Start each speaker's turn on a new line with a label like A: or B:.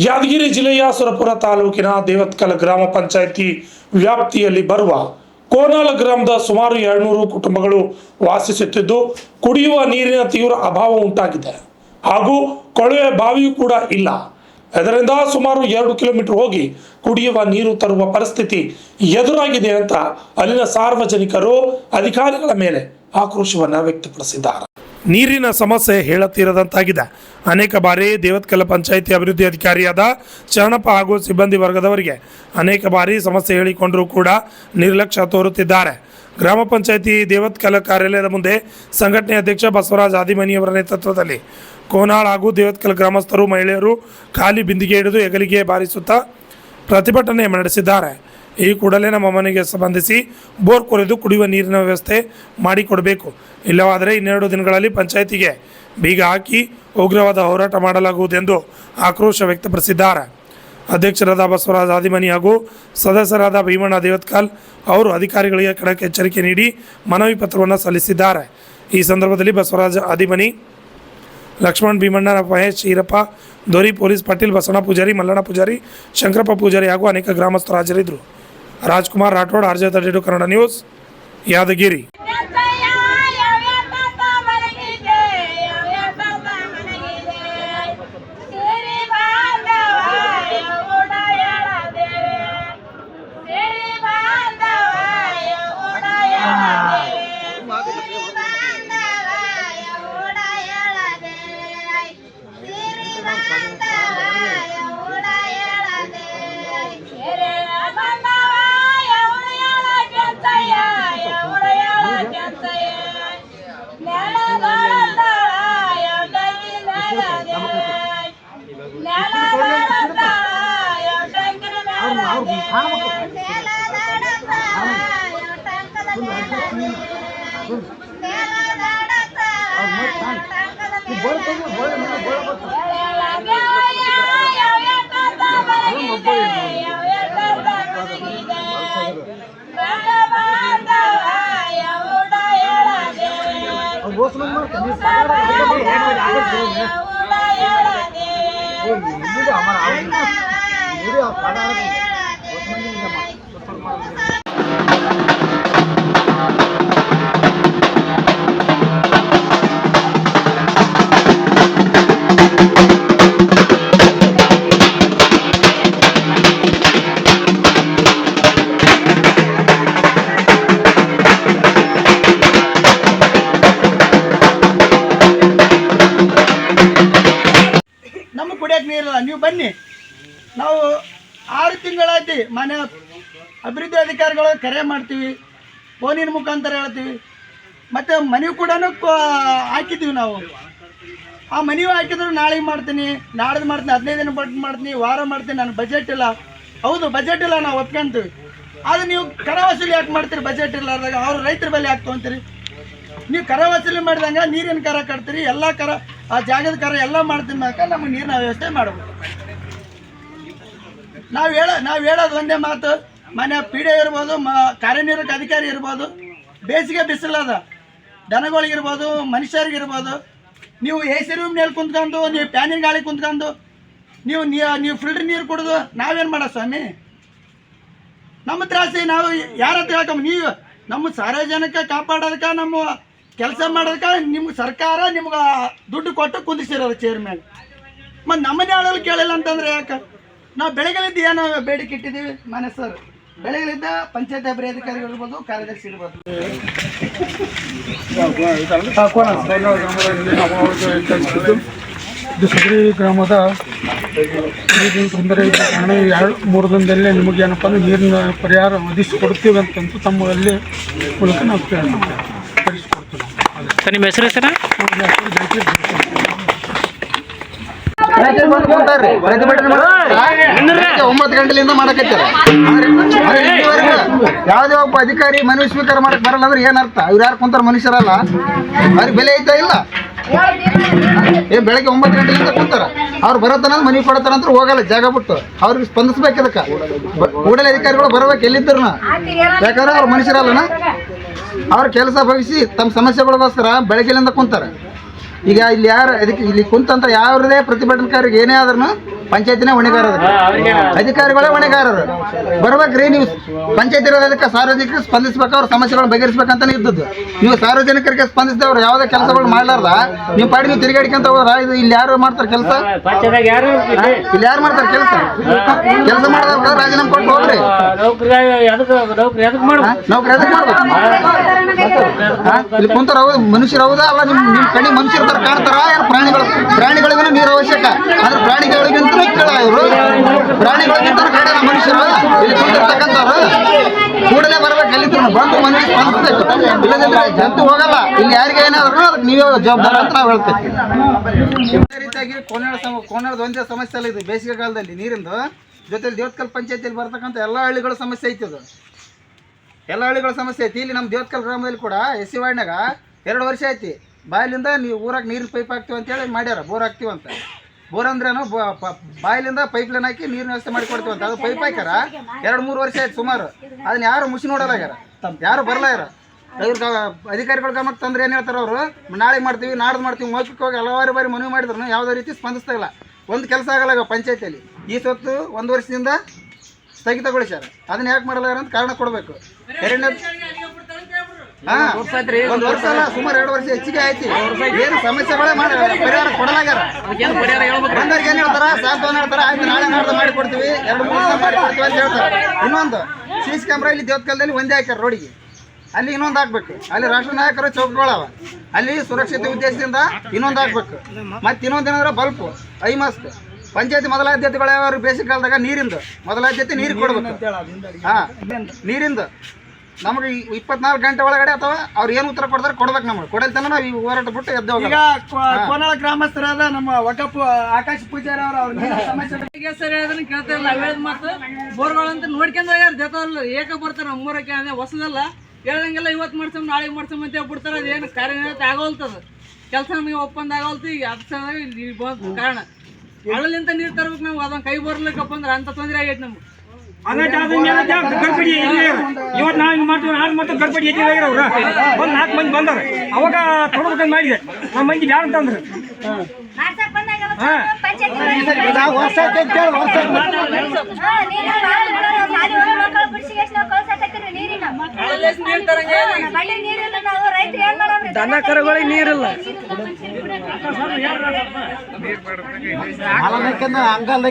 A: ಯಾದಗಿರಿ ಜಿಲ್ಲೆಯ ಸುರಪುರ ತಾಲೂಕಿನ ದೇವತ್ಕಲ್ ಗ್ರಾಮ ಪಂಚಾಯಿತಿ ವ್ಯಾಪ್ತಿಯಲ್ಲಿ ಬರುವ ಕೋನಾಲ ಗ್ರಾಮದ ಸುಮಾರು 200 ಕುಟುಂಬಗಳು ವಾಸಿಸುತ್ತಿದ್ದು ಕುಡಿಯುವ ನೀರಿನ ತೀವ್ರ ಅಭಾವ ಉಂಟಾಗಿದೆ ಹಾಗೂ ಕೊಳವೆ ಬಾವಿಯೂ ಕೂಡ ಇಲ್ಲ. ಇದರಿಂದ ಸುಮಾರು 2 ಕಿಲೋಮೀಟರ್ ಹೋಗಿ ಕುಡಿಯುವ ನೀರು ತರುವ ಪರಿಸ್ಥಿತಿ ಎದುರಾಗಿದೆ ಅಂತ ಅಲ್ಲಿನ ಸಾರ್ವಜನಿಕರು ಅಧಿಕಾರಿಗಳ ಮೇಲೆ ಆಕ್ರೋಶವನ್ನು ವ್ಯಕ್ತಪಡಿಸಿದ್ದಾರೆ. ನೀರಿನ ಸಮಸ್ಯೆ ಹೇಳತೀರದಂತಾಗಿದೆ. ಅನೇಕ ಬಾರಿ ದೇವತ್ಕಲ್ ಪಂಚಾಯಿತಿ ಅಭಿವೃದ್ಧಿ ಅಧಿಕಾರಿಯಾದ ಶರಣಪ್ಪ ಹಾಗೂ ಸಿಬ್ಬಂದಿ ವರ್ಗದವರಿಗೆ ಅನೇಕ ಬಾರಿ ಸಮಸ್ಯೆ ಹೇಳಿಕೊಂಡರೂ ಕೂಡ ನಿರ್ಲಕ್ಷ್ಯ ತೋರುತ್ತಿದ್ದಾರೆ. ಗ್ರಾಮ ಪಂಚಾಯಿತಿ ದೇವತ್ಕಲ್ ಕಾರ್ಯಾಲಯದ ಮುಂದೆ ಸಂಘಟನೆ ಅಧ್ಯಕ್ಷ ಬಸವರಾಜ ಆದಿಮನಿಯವರ ನೇತೃತ್ವದಲ್ಲಿ ಕೋನಾಳ ಹಾಗೂ ದೇವತ್ಕಲ್ ಗ್ರಾಮಸ್ಥರು ಮಹಿಳೆಯರು ಖಾಲಿ ಬಿಂದಿಗೆ ಹಿಡಿದು ಹೆಗಲಿಗೆ ಬಾರಿಸುತ್ತಾ ಪ್ರತಿಭಟನೆ ನಡೆಸಿದ್ದಾರೆ. ಈ ಕೂಡಲೇ ನಮ್ಮ ಮನೆಗೆ ಸಂಬಂಧಿಸಿ ಬೋರ್ ಕೊರೆದು ಕುಡಿಯುವ ನೀರಿನ ವ್ಯವಸ್ಥೆ ಮಾಡಿಕೊಡಬೇಕು, ಇಲ್ಲವಾದರೆ 2 ದಿನಗಳಲ್ಲಿ ಪಂಚಾಯಿತಿಗೆ ಬೀಗ ಹಾಕಿ ಉಗ್ರವಾದ ಹೋರಾಟ ಮಾಡಲಾಗುವುದೆಂದು ಆಕ್ರೋಶ ವ್ಯಕ್ತಪಡಿಸಿದ್ದಾರೆ. ಅಧ್ಯಕ್ಷರಾದ ಬಸವರಾಜ ಆದಿಮನಿ ಹಾಗೂ ಸದಸ್ಯರಾದ ಭೀಮಣ್ಣ ದೇವತ್ಕಲ್ ಅವರು ಅಧಿಕಾರಿಗಳಿಗೆ ಖಡಕ್ ಎಚ್ಚರಿಕೆ ನೀಡಿ ಮನವಿ ಪತ್ರವನ್ನು ಸಲ್ಲಿಸಿದ್ದಾರೆ. ಈ ಸಂದರ್ಭದಲ್ಲಿ ಬಸವರಾಜ ಆದಿಮನಿ, ಲಕ್ಷ್ಮಣ್, ಭೀಮಣ್ಣ, ಮಹೇಶ್, ಈರಪ್ಪ, ದೋರಿ, ಪೊಲೀಸ್ ಪಾಟೀಲ್, ಬಸವಣ್ಣ ಪೂಜಾರಿ, ಮಲ್ಲಣ್ಣ ಪೂಜಾರಿ, ಶಂಕರಪ್ಪ ಪೂಜಾರಿ ಹಾಗೂ ಅನೇಕ ಗ್ರಾಮಸ್ಥರು ಹಾಜರಿದ್ದರು. Rajkumar Rathod, RJ32 Kannada news, Yadgiri.
B: ನೀವು ಬನ್ನಿ. ನಾವು 6 ತಿಂಗಳಾಯ್ತು ಮನೆ ಅಭಿವೃದ್ಧಿ ಅಧಿಕಾರಿಗಳು ಕರೆ ಮಾಡ್ತೀವಿ, ಫೋನಿನ ಮುಖಾಂತರ ಹೇಳ್ತೀವಿ, ಮತ್ತು ಮನೆಯೂ ಕೂಡ ಹಾಕಿದ್ದೀವಿ. ನಾವು ಆ ಮನೆಯೂ ಹಾಕಿದ್ರು ನಾಳೆಗೆ ಮಾಡ್ತೀನಿ, ನಾಡ್ದು ಮಾಡ್ತೀನಿ, 15 ದಿನ ಬಟ್ ಮಾಡ್ತೀನಿ, ವಾರ ಮಾಡ್ತೀನಿ, ನಾನು ಬಜೆಟ್ ಇಲ್ಲ. ಹೌದು, ಬಜೆಟ್ ಇಲ್ಲ, ನಾವು ಒಪ್ಕೊಂತೀವಿ. ಆದರೆ ನೀವು ಕರ ವಸೂಲಿ ಯಾಕೆ ಮಾಡ್ತೀರಿ? ಬಜೆಟ್ ಇಲ್ಲಾರ್ದಾಗ ಅವರು ರೈತರ ಬೆಲೆ ಯಾಕೆ ತೊಗೊಂತೀರಿ? ನೀವು ಕರ ವಸೂಲಿ ಮಾಡಿದಂಗೆ ನೀರಿನ ಕರ ಕಟ್ತೀರಿ, ಎಲ್ಲ ಕರ, ಆ ಜಾಗದ ಕರ ಎಲ್ಲ ಮಾಡ್ತೀನಿ ಬೇಕಾ ನಮಗೆ ನೀರಿನ ವ್ಯವಸ್ಥೆ ಮಾಡಬೇಕು. ನಾವು ಹೇಳೋದು ಒಂದೇ ಮಾತು, ಮನೆ ಪಿ ಡಿ ಇರ್ಬೋದು, ಕಾರ್ಯನಿರ್ವಾಹಕ ಅಧಿಕಾರಿ ಇರ್ಬೋದು, ಬೇಸಿಗೆ ಬಿಸಿಲದ ದನಗಳಿಗಿರ್ಬೋದು, ಮನುಷ್ಯರಿಗಿರ್ಬೋದು, ನೀವು AC ರೂಮ್ನಲ್ಲಿ ಕುಂತ್ಕೊಂಡು, ನೀವು ಫ್ಯಾನಿನ ಗಾಳಿ ಕುಂತ್ಕೊಂಡು, ನೀವು ಫಿಲ್ಟರ್ ನೀರು ಕುಡಿದು ನಾವೇನು ಮಾಡೋ ಸ್ವಾಮಿ? ನಮ್ಮ ತ್ರಾಸಿ ನಾವು ಯಾರ ಹತ್ರ ಹೇಳ್ಕೊಂಬ? ನೀವು ನಮ್ಮ ಸಾರ್ವಜನಿಕ ಕಾಪಾಡೋದಕ್ಕೆ, ನಮ್ಮ ಕೆಲಸ ಮಾಡೋದಕ್ಕೆ ನಿಮ್ಗೆ ಸರ್ಕಾರ ನಿಮ್ಗೆ ದುಡ್ಡು ಕೊಟ್ಟು ಕುಂದಿಸಿರೋದು ಚೇರ್ ಮೇಲೆ. ಮತ್ತು ನಮ್ಮನ್ನೇ ಆಳಲು ಕೇಳಿಲ್ಲ ಅಂತಂದರೆ ಯಾಕೆ? ನಾವು ಬೆಳಗ್ಗೆಲಿದ್ದು ಏನೋ ಬೇಡಿಕೆ ಇಟ್ಟಿದ್ದೀವಿ ಮನೆ ಸರ್. ಬೆಳಗ್ಗೆಲಿದ್ದ ಪಂಚಾಯತ್ ಅಭಿವೃದ್ಧಿ ಅಧಿಕಾರಿಗಳು ಇರ್ಬೋದು, ಕಾರ್ಯದರ್ಶಿ ಇರ್ಬೋದು.
C: ಸಗರಿ ಗ್ರಾಮದ ನೀರಿನ ತೊಂದರೆ ಇದೆ. ಕಾರಣ 2-3 ದಿನದಲ್ಲೇ ನಿಮಗೆ ಏನಪ್ಪ ಅಂದರೆ ನೀರಿನ ಪರಿಹಾರ ಒದಗಿಸಿಕೊಡ್ತೀವಿ ಅಂತಂದು ತಮ್ಮಲ್ಲಿ ಮೂಲಕ ನಾವು ಕಳಿಸ್ಕೊಡ್ತೀವಿ.
D: ನಿಮ್ಮ ಹೆಸರು ಸರ?
B: ಪ್ರತಿಭಟನೆ 9 ಗಂಟೆಲಿಂದ ಮಾಡಕತ್ತಾರ. ಯಾವುದೇ ಒಬ್ಬ ಅಧಿಕಾರಿ ಮನವಿ ಸ್ವೀಕಾರ ಮಾಡಕ್ ಬರಲ್ಲ ಅಂದ್ರೆ ಏನರ್ಥ? ಇವ್ರು ಯಾರು ಕುಂತಾರ? ಮನುಷ್ಯರಲ್ಲ, ಅವ್ರಿಗೆ ಬೆಲೆ ಐತಾ ಇಲ್ಲ? ಬೆಳಗ್ಗೆ 9 ಗಂಟೆಲಿಂದ ಕುಂತಾರ, ಅವ್ರು ಬರತನ ಮನವಿ ಕೊಡತಾನಂತ ಹೋಗಲ್ಲ ಜಾಗ ಬಿಟ್ಟು. ಅವ್ರಿಗೆ ಸ್ಪಂದಿಸ್ಬೇಕು. ಇದಕ್ಕೆ ಕೂಡಲೇ ಅಧಿಕಾರಿಗಳು ಬರಬೇಕು ಎಲ್ಲಿದ್ರು. ಯಾಕಂದ್ರೆ ಅವ್ರು ಮನುಷ್ಯರಲ್ಲನ, ಅವ್ರ ಕೆಲಸ ಭವಿಸಿ ತಮ್ಮ ಸಮಸ್ಯೆಗಳಿಗೋಸ್ಕರ ಬೆಳಗ್ಗೆಲಿಂದ ಕುಂತಾರೆ. ಈಗ ಇಲ್ಲಿ ಯಾರು ಅದಕ್ಕೆ ಇಲ್ಲಿ ಕುಂತಂತ ಯಾವುದೇ ಪ್ರತಿಭಟನಾಕಾರಿಗೆ ಏನೇ ಆದ್ರೂ ಪಂಚಾಯತಿನೇ ಹೊಣೆಗಾರರು, ಅಧಿಕಾರಿಗಳೇ ಹೊಣೆಗಾರರು. ಬರ್ಬೇಕ್ರಿ ನೀವು ಪಂಚಾಯತ್ ಇರೋದಕ್ಕೆ ಸಾರ್ವಜನಿಕರಿಗೆ ಸ್ಪಂದಿಸ್ಬೇಕು, ಅವ್ರ ಸಮಸ್ಯೆಗಳನ್ನ ಬಗೆಹರಿಸ್ಬೇಕಂತಾನೆ ಇದ್ದದ್ದು. ನೀವು ಸಾರ್ವಜನಿಕರಿಗೆ ಸ್ಪಂದಿಸಿದವ್ರು ಯಾವುದೇ ಕೆಲಸಗಳು ಮಾಡ್ಲಾರ್ದ ನೀವು ಪಾಡಿ ನೀವು ತಿರುಗಾಡಿಕೊಂತ ಹೋದ್ರ ಇಲ್ಲಿ ಯಾರು ಮಾಡ್ತಾರೆ ಕೆಲಸ? ಇಲ್ಲಿ ಯಾರು ಮಾಡ್ತಾರೆ ಕೆಲಸ? ಕೆಲಸ ಮಾಡೋದಕ್ಕೆ ರಾಜೀನಾಮೆ ಕೊಟ್ಟು ಹೋಗ್ರಿ. ನೌಕರಿ ಎದಕ್ ಮಾಡ್ಬೇಕು? ಇಲ್ಲಿ ಕುಂತಾರ ಮನುಷ್ಯರು ಹೌದಾ ಅಲ್ಲ? ನಿಮ್ ಕಣ್ಣಿ ಮನುಷ್ಯರ ತರ ಕಾಣ್ತಾರ? ಏನು ಪ್ರಾಣಿಗಳಿಗೂ ನೀರು ಅವಶ್ಯಕ, ಆದ್ರೆ ಪ್ರಾಣಿಗಳಿಗಿಂತ ಕೇಳ ಇವರು ಪ್ರಾಣಿಗಳಿಗಿಂತ ಕಡೆ ಮನುಷ್ಯರು ಇಲ್ಲಿ ಕುಂತಿರ್ತಕ್ಕಂಥವ್ರು ಕೂಡಲೇ ಬರ್ಬೇಕು. ಎಲ್ಲಿದ್ರು ಬಂದು ಮನೆಗೆ ಸ್ಪಂದಿಸ್ಬೇಕು, ಇಲ್ಲದಿದ್ರೆ ಜಂತು ಹೋಗಲ್ಲ. ಇಲ್ಲಿ ಯಾರಿಗೆ ಏನಾದ್ರು ಅದಕ್ಕೆ ನೀವೇ ಜವಾಬ್ದಾರ ಅಂತ ನಾವು ಹೇಳ್ತೇವೆ. ಇದೇ ರೀತಿಯಾಗಿ ಕೋನಾಳದ ಒಂದೇ ಸಮಸ್ಯೆ ಅಲ್ಲ ಇದು. ಬೇಸಿಗೆ ಕಾಲದಲ್ಲಿ ನೀರಿಂದು ಜೊತೆಲಿ ದೇವತ್ಕಲ್ ಪಂಚಾಯತಿಯಲ್ಲಿ ಬರ್ತಕ್ಕಂಥ ಎಲ್ಲ ಹಳ್ಳಿಗಳ ಸಮಸ್ಯೆ ಐತಿ. ಅದು ಎಲ್ಲ ಹಳ್ಳಿಗಳ ಸಮಸ್ಯೆ ಐತಿ. ಇಲ್ಲಿ ನಮ್ಮ ದೇವತ್ಕಲ್ ಗ್ರಾಮದಲ್ಲಿ ಕೂಡ ಎಸ್ ಸಿ ವಾರ್ಡ್ನಾಗ 2 ವರ್ಷ ಐತಿ ಬಾಯಿಲಿಂದ ನೀವು ಊರಾಗ ನೀರಿನ ಪೈಪ್ ಹಾಕ್ತೀವಿ ಅಂತೇಳಿ ಮಾಡ್ಯಾರ. ಬೋರ್ ಹಾಕ್ತೀವಿ ಅಂತ. ಬೋರ್ ಅಂದ್ರೇನು ಬಾಯಿಲಿಂದ ಪೈಪ್ ಲೈನ್ ಹಾಕಿ ನೀರಿನ ವ್ಯವಸ್ಥೆ ಮಾಡಿ ಕೊಡ್ತೀವಿ ಅಂತ. ಅದು ಪೈಪ್ ಹಾಕ್ಯಾರ 2-3 ವರ್ಷ ಆಯ್ತು ಸುಮಾರು. ಅದನ್ನ ಯಾರು ಮುಚ್ಚಿ ನೋಡಲಾಗ್ಯಾರ, ಯಾರು ಬರಲಾಗ್ಯಾರ. ಇವ್ರ ಅಧಿಕಾರಿಗಳ ಗಮನಕ್ಕೆ ತಂದ್ರೆ ಏನು ಹೇಳ್ತಾರೆ ಅವರು, ನಾಳೆ ಮಾಡ್ತೀವಿ ನಾಡ್ದು ಮಾಡ್ತೀವಿ ಮೌಖಿಕ ಹೋಗಿ ಹಲವಾರು ಬಾರಿ ಮನವಿ ಮಾಡಿದ್ರು ಯಾವುದೇ ರೀತಿ ಸ್ಪಂದಿಸ್ತಾ ಇಲ್ಲ. ಒಂದು ಕೆಲಸ ಆಗಲ್ಲ ಪಂಚಾಯತಿಯಲ್ಲಿ. ಈ ಸ್ವತ್ತು 1 ವರ್ಷದಿಂದ ಸ್ಥಗಿತಗೊಳಿಸ್ಯಾರ. ಅದನ್ನ ಯಾಕೆ ಮಾಡಲಾರ ಅಂತ ಕಾರಣ ಕೊಡಬೇಕು. ಎರಡನೇ ಒಂದು ವರ್ಷ ಅಲ್ಲ ಸುಮಾರು 2 ವರ್ಷ ಹೆಚ್ಚಿಗೆ ಆಯ್ತು. ಏನು ಸಮಸ್ಯೆಗಳೇ ಪರಿಹಾರ ಕೊಡಲಾಗ್ಯಾರ. ಬಂದವ್ರಿಗೆ ಏನು ಹೇಳ್ತಾರ, ಸಾಂತ್ವನ ಹೇಳ್ತಾರ, ಆಯ್ತು ನಾಳೆ ನಾಡ್ದು ಮಾಡಿ ಕೊಡ್ತೀವಿ, 2-3 ದಿನ ಮಾಡಿ ಕೊಡ್ತೀವಿ ಅಂತ ಹೇಳ್ತಾರೆ. ಇನ್ನೊಂದು CC ಕ್ಯಾಮ್ರಾ ಇಲ್ಲಿ ದೇವತ್ಕಲ್ದಲ್ಲಿ ಒಂದೇ ಹಾಕ್ಯಾರ ರೋಡಿಗೆ, ಅಲ್ಲಿ ಇನ್ನೊಂದು ಹಾಕ್ಬೇಕು. ಅಲ್ಲಿ ರಾಷ್ಟ್ರ ನಾಯಕರು ಚೌಕಗಳವ, ಅಲ್ಲಿ ಸುರಕ್ಷತೆ ಉದ್ದೇಶದಿಂದ ಇನ್ನೊಂದು ಹಾಕ್ಬೇಕು. ಮತ್ತೆ ಇನ್ನೊಂದೇನಂದ್ರೆ ಬಲ್ಪ್, ಐ ಮಾಸ್ಕ್. ಪಂಚಾಯತಿ ಮೊದಲ ಆದ್ಯತೆಗಳು ಯಾವ ಬೇಸಿಗೆ ಕಾಲದಾಗ ನೀರಿಂದು ಮೊದಲ ಆದ್ಯತೆ ನೀರಿಗೆ ಕೊಡ್ಬೇಕು. ನೀರಿಂದು ನಮಗೆ 24 ಗಂಟೆ ಒಳಗಡೆ ಅಥವಾ ಅವ್ರು ಏನು ಉತ್ತರ ಕೊಡ್ತಾರೆ ಕೊಡ್ಬೇಕು. ನಮಗೆ ಕೊಡಲ್ ತನ ನಾವು ಈ ಹೋರಾಟ ಬಿಟ್ಟು ಎದ್ದು ಹೋಗ. ಈಗ ಕೋನಾಳ ಗ್ರಾಮಸ್ಥರಾದ ನಮ್ಮ ವಕಪ್ ಆಕಾಶ್ ಪೂಜಾರಿ ಅವ್ರ ಸಮಸ್ಯೆ
D: ಸರಿ ಅದನ್ನ ಕೇಳ್ತಾ ಇಲ್ಲ. ಅವೇದ್ ಮಾತು ಬೋರ್ಗಳಂತ ನೋಡ್ಕೊಂಡ್ ಹೋಗ್ಯಾರ. ಜೊತೆ ಏಕ ಬರ್ತಾರ ನಮ್ಮೂರಕ್ಕೆ ಅದೇ ಹೊಸದಲ್ಲ ಹೇಳ್ದಂಗೆಲ್ಲ ಇವತ್ತು ಮಾಡ್ಸಮ್ ನಾಳೆ ಮಾಡ್ಸಮ್ ಅಂತ ಹೇಳ್ಬಿಡ್ತಾರ. ಅದೇನು ಕಾರ್ಯನಿರತ ಆಗೋಲ್ತದ, ಕೆಲಸ ನಮಗೆ ಒಪ್ಪಂದ ಆಗೋಲ್ತು. ಈಗ ಅದು ಕಾರಣ ಹಳ್ಳಲಿಂತ ನೀರು ತರ್ಬೇಕು. ನಾವು ಅದನ್ನ ಕೈ ಬರ್ಲಿಕ್ಕಪ್ಪ ಅಂದ್ರೆ ಅಂತ ತೊಂದರೆ ಆಗೈತೆ ನಮ್ಗೆ.
E: ಗಡ್ಬಡಿ ಇವತ್ತು ನಾವು ಹಿಂಗೆ ಮಾಡ್ತೀವಿ ನಾಳೆ ಮತ್ತೆ ಗಡ್ಬಡಿ ಹೆಚ್ಚಿಗೆ ಅವ್ರು ಒಂದು 4 ಮಂದಿ ಬಂದವ್ರು. ಅವಾಗ ತೊಡಬೇಕಂತ ಮಾಡಿದೆ. ನಮ್ಮ ಮಂದಿ ಬ್ಯಾಡ ಅಂತಂದ್ರೆ
D: ದನ ಕರುಗಳಿಗೆ ನೀರಿಲ್ಲ.
B: ಅಂಗಲ್